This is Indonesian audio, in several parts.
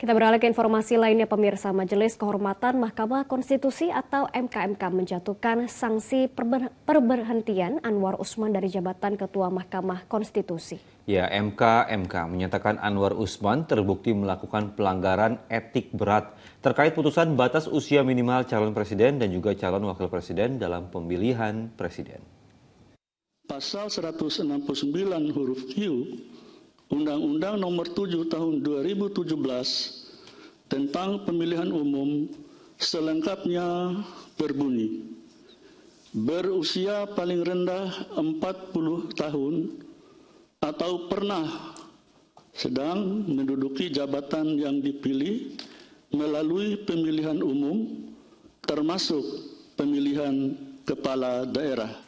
Kita beralih ke informasi lainnya, pemirsa. Majelis Kehormatan Mahkamah Konstitusi atau MKMK menjatuhkan sanksi perberhentian Anwar Usman dari jabatan Ketua Mahkamah Konstitusi. Ya, MKMK menyatakan Anwar Usman terbukti melakukan pelanggaran etik berat terkait putusan batas usia minimal calon presiden dan juga calon wakil presiden dalam pemilihan presiden. Pasal 169 huruf Q Undang-Undang Nomor 7 Tahun 2017 tentang Pemilihan Umum selengkapnya berbunyi, berusia paling rendah 40 tahun atau pernah sedang menduduki jabatan yang dipilih melalui pemilihan umum termasuk pemilihan kepala daerah.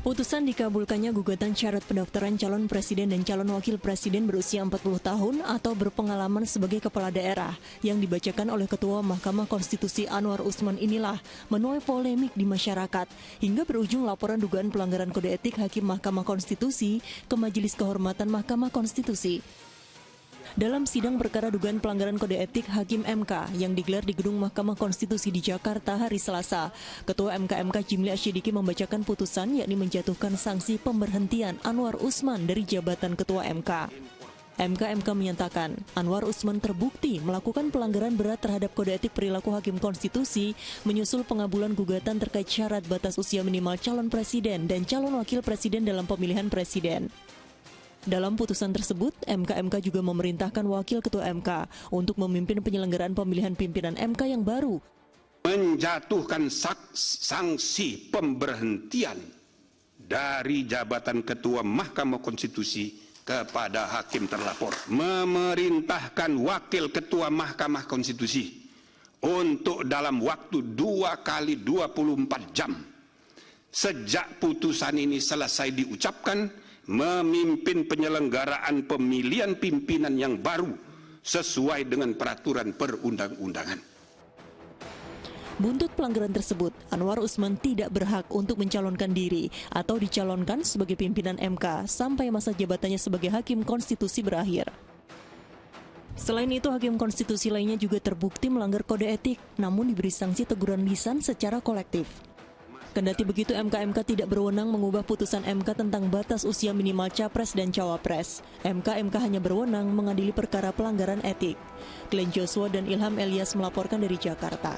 Putusan dikabulkannya gugatan syarat pendaftaran calon presiden dan calon wakil presiden berusia 40 tahun atau berpengalaman sebagai kepala daerah yang dibacakan oleh Ketua Mahkamah Konstitusi Anwar Usman inilah menuai polemik di masyarakat hingga berujung laporan dugaan pelanggaran kode etik Hakim Mahkamah Konstitusi ke Majelis Kehormatan Mahkamah Konstitusi. Dalam sidang perkara dugaan pelanggaran kode etik Hakim MK yang digelar di Gedung Mahkamah Konstitusi di Jakarta hari Selasa, Ketua MKMK Jimli Asyidiki membacakan putusan yakni menjatuhkan sanksi pemberhentian Anwar Usman dari jabatan Ketua MK. MKMK menyatakan Anwar Usman terbukti melakukan pelanggaran berat terhadap kode etik perilaku Hakim Konstitusi menyusul pengabulan gugatan terkait syarat batas usia minimal calon presiden dan calon wakil presiden dalam pemilihan presiden. Dalam putusan tersebut, MKMK juga memerintahkan Wakil Ketua MK untuk memimpin penyelenggaraan pemilihan pimpinan MK yang baru. Menjatuhkan sanksi pemberhentian dari jabatan Ketua Mahkamah Konstitusi kepada Hakim terlapor. Memerintahkan Wakil Ketua Mahkamah Konstitusi untuk dalam waktu 2 kali 24 jam sejak putusan ini selesai diucapkan memimpin penyelenggaraan pemilihan pimpinan yang baru sesuai dengan peraturan perundang-undangan. Buntut pelanggaran tersebut, Anwar Usman tidak berhak untuk mencalonkan diri atau dicalonkan sebagai pimpinan MK sampai masa jabatannya sebagai Hakim Konstitusi berakhir. Selain itu, Hakim Konstitusi lainnya juga terbukti melanggar kode etik, namun diberi sanksi teguran lisan secara kolektif. Kendati begitu, MKMK tidak berwenang mengubah putusan MK tentang batas usia minimal capres dan cawapres. MKMK hanya berwenang mengadili perkara pelanggaran etik. Glenn Joshua dan Ilham Elias melaporkan dari Jakarta.